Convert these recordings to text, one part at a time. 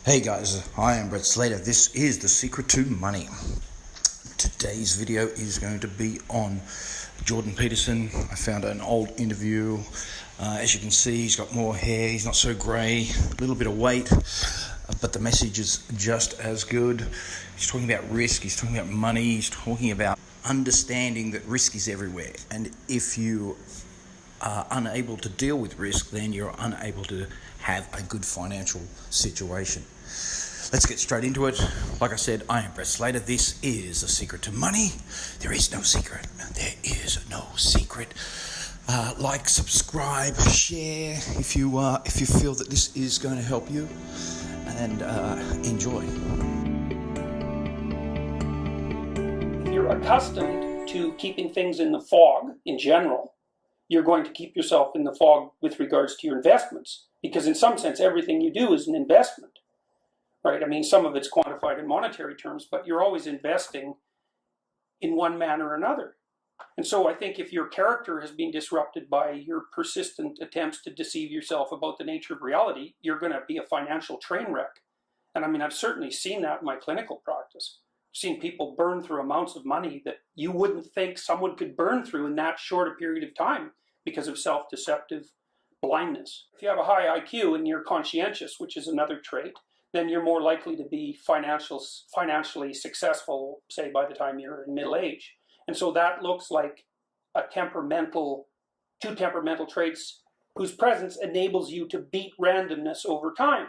Hey guys, I am Brett Slater. This is The Secret to Money. Today's video is going to be on Jordan Peterson. I found an old interview. As you can see, he's got more hair, he's not so grey, a little bit of weight, but the message is just as good. He's talking about risk, he's talking about money, he's talking about understanding that risk is everywhere. And if you are unable to deal with risk, then you're unable to have a good financial situation. Let's get straight into it. Like I said, I am Brett Slater. This is The Secret to Money. There is no secret. There is no secret. Like, subscribe, share if you feel that this is going to help you, and enjoy. If you're accustomed to keeping things in the fog in general, you're going to keep yourself in the fog with regards to your investments, because in some sense everything you do is an investment, right? I mean, some of it's quantified in monetary terms, but you're always investing in one manner or another. And so I think if your character has been disrupted by your persistent attempts to deceive yourself about the nature of reality, you're going to be a financial train wreck. And I mean, I've certainly seen that in my clinical practice. I've seen people burn through amounts of money that you wouldn't think someone could burn through in that short a period of time because of self-deceptive blindness. If you have a high IQ and you're conscientious, which is another trait, then you're more likely to be financially successful, say, by the time you're in middle age. And so that looks like two temperamental traits whose presence enables you to beat randomness over time.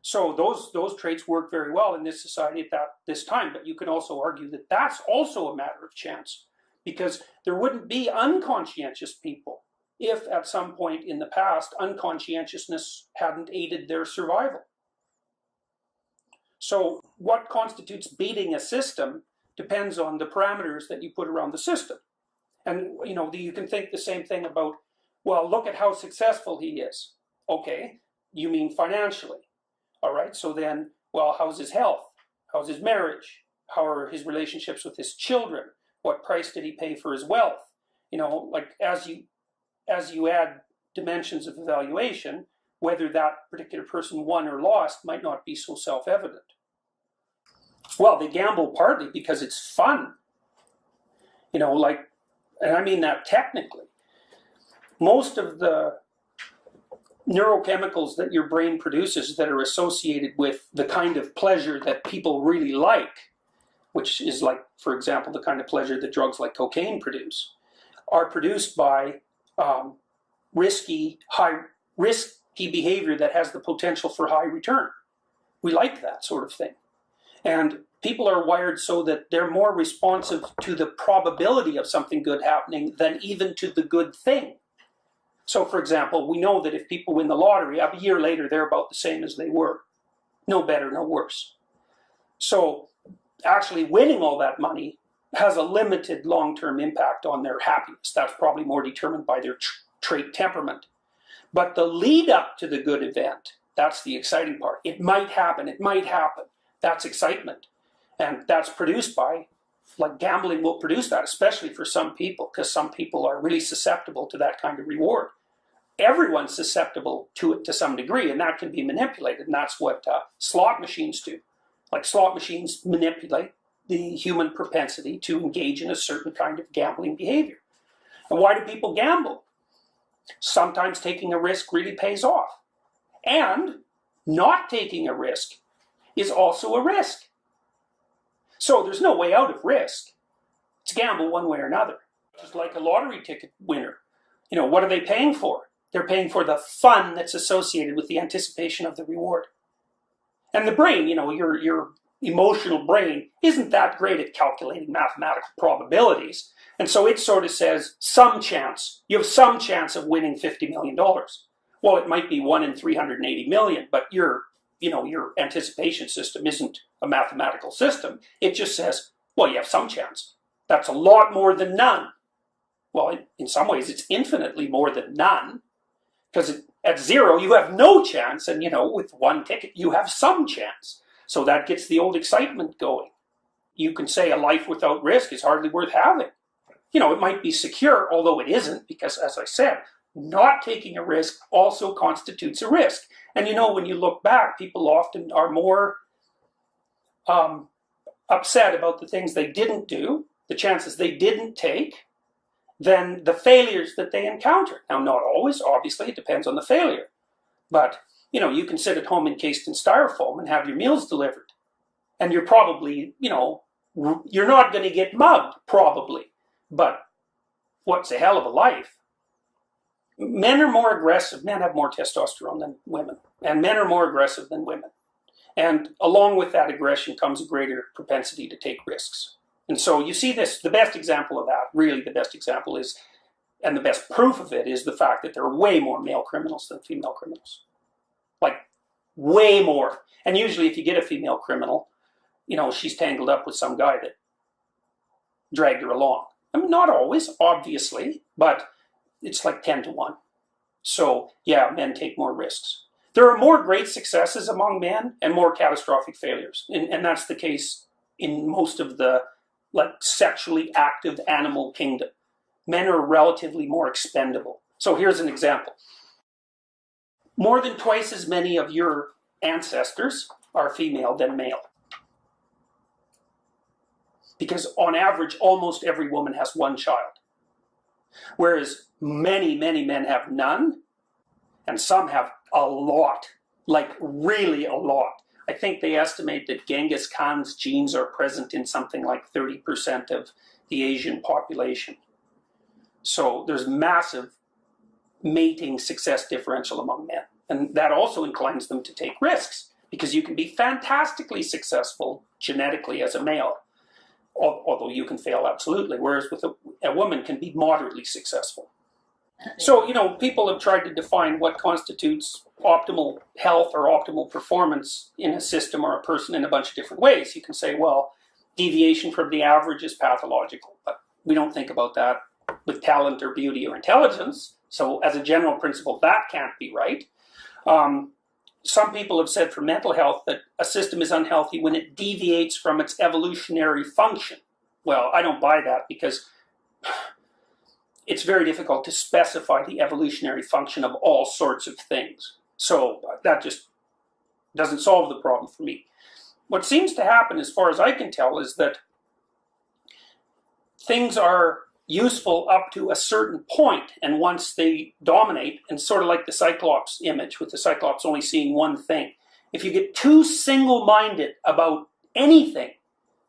So those traits work very well in this society at this time, but you can also argue that that's also a matter of chance, because there wouldn't be unconscientious people if at some point in the past unconscientiousness hadn't aided their survival. So what constitutes beating a system depends on the parameters that you put around the system. And you can think the same thing about, well, look at how successful he is. Okay, you mean financially. All right, so then, well, how's his health? How's his marriage? How are his relationships with his children? What price did he pay for his wealth? Like as you add dimensions of evaluation, whether that particular person won or lost might not be so self-evident. Well, they gamble partly because it's fun. And I mean that technically. Most of the neurochemicals that your brain produces that are associated with the kind of pleasure that people really like, which is like, for example, the kind of pleasure that drugs like cocaine produce, are produced by risky behavior that has the potential for high return. We like that sort of thing. And people are wired so that they're more responsive to the probability of something good happening than even to the good thing. So, for example, we know that if people win the lottery, a year later they're about the same as they were. No better, no worse. So actually winning all that money has a limited long-term impact on their happiness. That's probably more determined by their trait temperament. But the lead up to the good event, that's the exciting part. It might happen. That's excitement. And that's produced by, like, gambling will produce that, especially for some people, because some people are really susceptible to that kind of reward. Everyone's susceptible to it to some degree, and that can be manipulated, and that's what slot machines do. Like, slot machines manipulate the human propensity to engage in a certain kind of gambling behavior. And why do people gamble? Sometimes taking a risk really pays off. And not taking a risk is also a risk. So there's no way out of risk. It's gamble one way or another. Just like a lottery ticket winner. What are they paying for? They're paying for the fun that's associated with the anticipation of the reward. And the brain, your emotional brain, isn't that great at calculating mathematical probabilities. And so it sort of says, some chance. You have some chance of winning $50 million. Well, it might be 1 in 380 million, but your anticipation system isn't a mathematical system. It just says, well, you have some chance. That's a lot more than none. Well, in some ways, it's infinitely more than none, because at zero, you have no chance, and, with one ticket, you have some chance. So that gets the old excitement going. You can say a life without risk is hardly worth having. It might be secure, although it isn't, because, as I said, not taking a risk also constitutes a risk. And you know, when you look back, people often are more upset about the things they didn't do, the chances they didn't take, than the failures that they encountered. Now, not always, obviously, it depends on the failure. But, you know, you can sit at home encased in styrofoam and have your meals delivered. And you're probably, you know, you're not going to get mugged, probably. But what's a hell of a life? Men are more aggressive. Men have more testosterone than women. And men are more aggressive than women. And along with that aggression comes a greater propensity to take risks. And so you see this, the best example of that, really the best example is, and the best proof of it is the fact that there are way more male criminals than female criminals. Like, way more. And usually if you get a female criminal, you know, she's tangled up with some guy that dragged her along. I mean, not always, obviously, but it's like 10 to 1. So, yeah, men take more risks. There are more great successes among men and more catastrophic failures. And that's the case in most of the sexually active animal kingdom. Men are relatively more expendable. So here's an example. More than twice as many of your ancestors are female than male. Because on average, almost every woman has one child. Whereas many, many men have none, and some have a lot, like really a lot. I think they estimate that Genghis Khan's genes are present in something like 30% of the Asian population. So there's massive mating success differential among men. And that also inclines them to take risks, because you can be fantastically successful genetically as a male, although you can fail absolutely, whereas with a woman can be moderately successful. So, you know, people have tried to define what constitutes optimal health or optimal performance in a system or a person in a bunch of different ways. You can say, well, deviation from the average is pathological, but we don't think about that with talent or beauty or intelligence. So as a general principle, that can't be right. Some people have said for mental health that a system is unhealthy when it deviates from its evolutionary function. Well, I don't buy that, because it's very difficult to specify the evolutionary function of all sorts of things. So that just doesn't solve the problem for me. What seems to happen, as far as I can tell, is that things are useful up to a certain point, and once they dominate, and sort of like the Cyclops image, with the Cyclops only seeing one thing. If you get too single-minded about anything,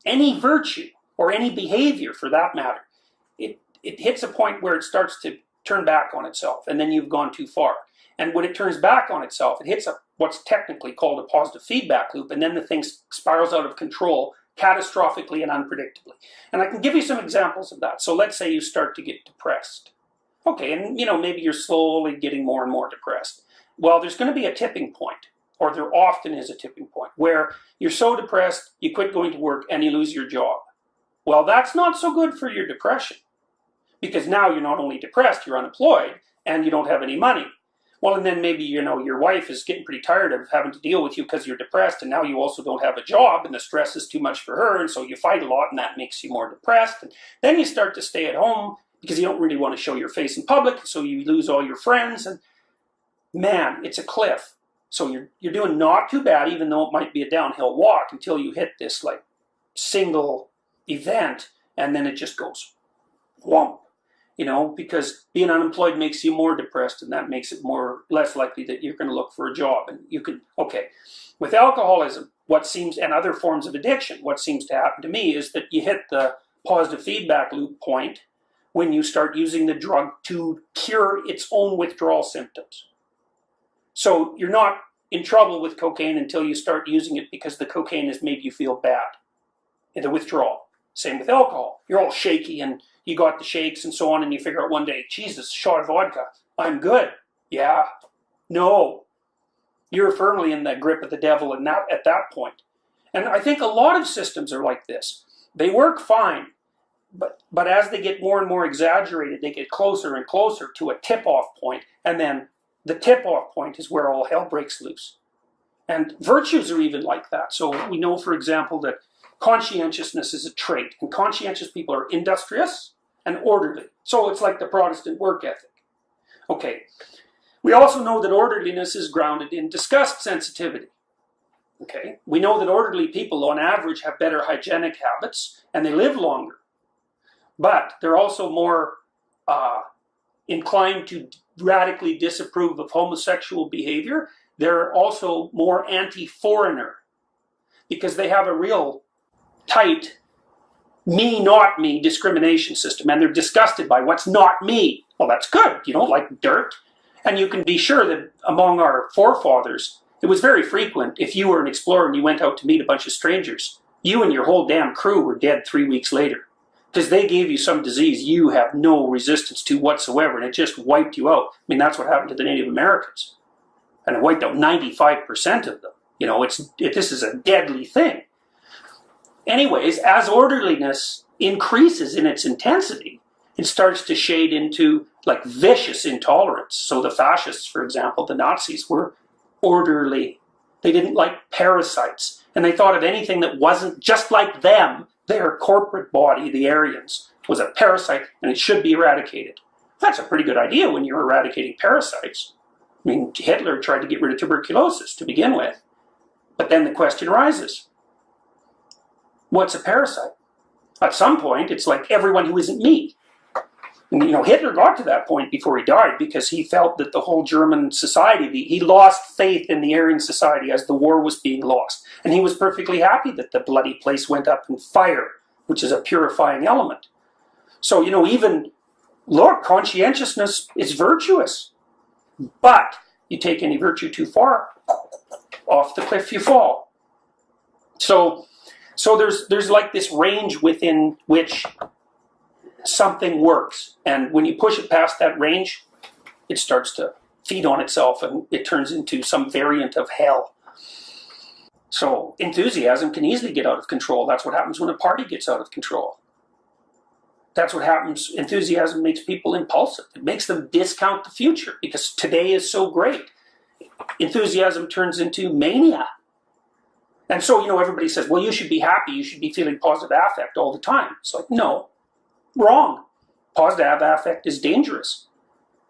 any virtue, or any behavior for that matter, it hits a point where it starts to turn back on itself, and then you've gone too far. And when it turns back on itself, it hits what's technically called a positive feedback loop, and then the thing spirals out of control catastrophically and unpredictably. And I can give you some examples of that. So let's say you start to get depressed. Okay, and you know, maybe you're slowly getting more and more depressed. Well, there's going to be a tipping point, or there often is a tipping point, where you're so depressed, you quit going to work and you lose your job. Well, that's not so good for your depression, because now you're not only depressed, you're unemployed, and you don't have any money. Well, and then maybe, you know, your wife is getting pretty tired of having to deal with you because you're depressed, and now you also don't have a job, and the stress is too much for her, and so you fight a lot, and that makes you more depressed. And then you start to stay at home because you don't really want to show your face in public, so you lose all your friends, and man, it's a cliff. So you're doing not too bad, even though it might be a downhill walk, until you hit this like single event, and then it just goes whomp. You know, because being unemployed makes you more depressed, and that makes it less likely that you're going to look for a job. And you can, okay, with alcoholism, and other forms of addiction, what seems to happen to me is that you hit the positive feedback loop point when you start using the drug to cure its own withdrawal symptoms. So you're not in trouble with cocaine until you start using it because the cocaine has made you feel bad in the withdrawal. Same with alcohol. You're all shaky and you got the shakes and so on, and you figure out one day, Jesus, shot of vodka, I'm good. Yeah. No. You're firmly in the grip of the devil at that point. And I think a lot of systems are like this. They work fine, but as they get more and more exaggerated, they get closer and closer to a tip-off point, and then the tip-off point is where all hell breaks loose. And virtues are even like that. So we know, for example, that conscientiousness is a trait, and conscientious people are industrious and orderly. So it's like the Protestant work ethic. Okay. We also know that orderliness is grounded in disgust sensitivity. Okay. We know that orderly people on average have better hygienic habits and they live longer. But they're also more inclined to radically disapprove of homosexual behavior. They're also more anti-foreigner because they have a real tight me, not me discrimination system, and they're disgusted by what's not me. Well, that's good. You don't like dirt. And you can be sure that among our forefathers, it was very frequent if you were an explorer and you went out to meet a bunch of strangers, you and your whole damn crew were dead 3 weeks later. Because they gave you some disease you have no resistance to whatsoever, and it just wiped you out. I mean, that's what happened to the Native Americans. And it wiped out 95% of them. You know, this is a deadly thing. Anyways, as orderliness increases in its intensity, it starts to shade into like vicious intolerance. So the fascists, for example, the Nazis, were orderly. They didn't like parasites. And they thought of anything that wasn't just like them. Their corporate body, the Aryans, was a parasite and it should be eradicated. That's a pretty good idea when you're eradicating parasites. I mean, Hitler tried to get rid of tuberculosis to begin with. But then the question arises, what's a parasite? At some point, it's like everyone who isn't me. And, you know, Hitler got to that point before he died because he felt that the whole German society, he lost faith in the Aryan society as the war was being lost. And he was perfectly happy that the bloody place went up in fire, which is a purifying element. So, you know, even, look, conscientiousness is virtuous. But you take any virtue too far, off the cliff you fall. So there's like this range within which something works, and when you push it past that range, it starts to feed on itself and it turns into some variant of hell. So enthusiasm can easily get out of control. That's what happens when a party gets out of control. That's what happens. Enthusiasm makes people impulsive. It makes them discount the future because today is so great. Enthusiasm turns into mania. And so, you know, everybody says, well, you should be happy. You should be feeling positive affect all the time. It's like, no. Wrong. Positive affect is dangerous.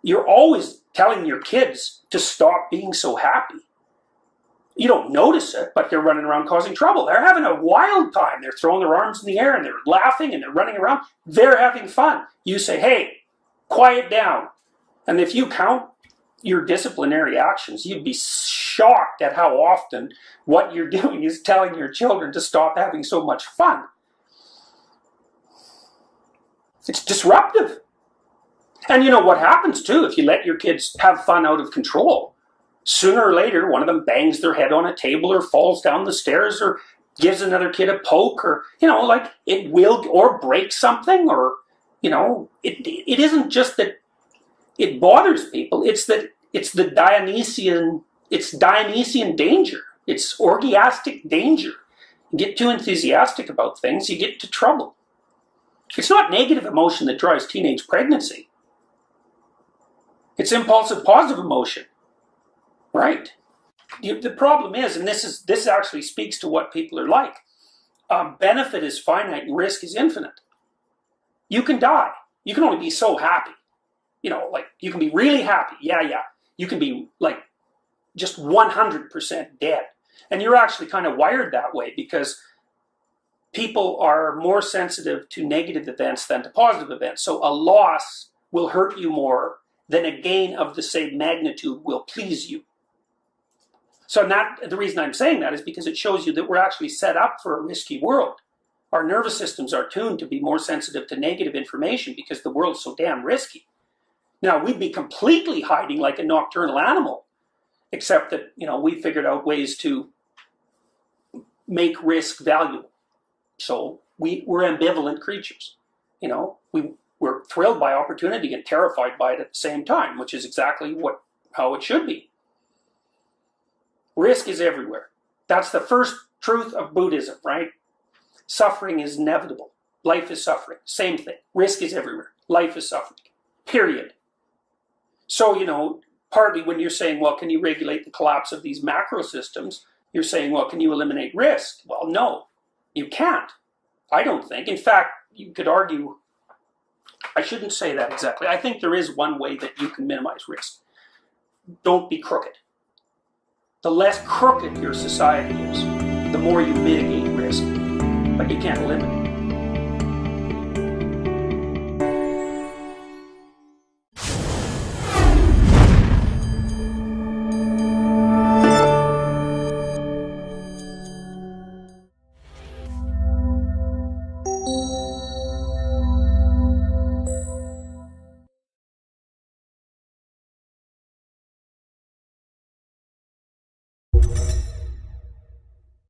You're always telling your kids to stop being so happy. You don't notice it, but they're running around causing trouble. They're having a wild time. They're throwing their arms in the air and they're laughing and they're running around. They're having fun. You say, hey, quiet down. And if you count your disciplinary actions, you'd be shocked at how often what you're doing is telling your children to stop having so much fun. It's disruptive. And you know what happens too if you let your kids have fun out of control? Sooner or later, one of them bangs their head on a table or falls down the stairs or gives another kid a poke or, you know, like it will, or breaks something or, you know, it isn't just that it bothers people. It's that it's the Dionysian danger. It's orgiastic danger. You get too enthusiastic about things, you get into trouble. It's not negative emotion that drives teenage pregnancy. It's impulsive positive emotion, right? The problem is, and this actually speaks to what people are like, benefit is finite and risk is infinite. You can die. You can only be so happy. You know, like you can be really happy. Yeah. You can be like just 100% dead. And you're actually kind of wired that way because people are more sensitive to negative events than to positive events. So a loss will hurt you more than a gain of the same magnitude will please you. So the reason I'm saying that is because it shows you that we're actually set up for a risky world. Our nervous systems are tuned to be more sensitive to negative information because the world's so damn risky. Now, we'd be completely hiding like a nocturnal animal, except that, you know, we figured out ways to make risk valuable. So we're ambivalent creatures. You know, we're thrilled by opportunity and terrified by it at the same time, which is exactly how it should be. Risk is everywhere. That's the first truth of Buddhism, right? Suffering is inevitable. Life is suffering. Same thing. Risk is everywhere. Life is suffering. Period. So, you know, partly when you're saying, well, can you regulate the collapse of these macro systems? You're saying, well, can you eliminate risk? Well, no, you can't. I don't think. In fact, you could argue I shouldn't say that exactly. I think there is one way that you can minimize risk. Don't be crooked. The less crooked your society is, the more you mitigate risk, but you can't eliminate it.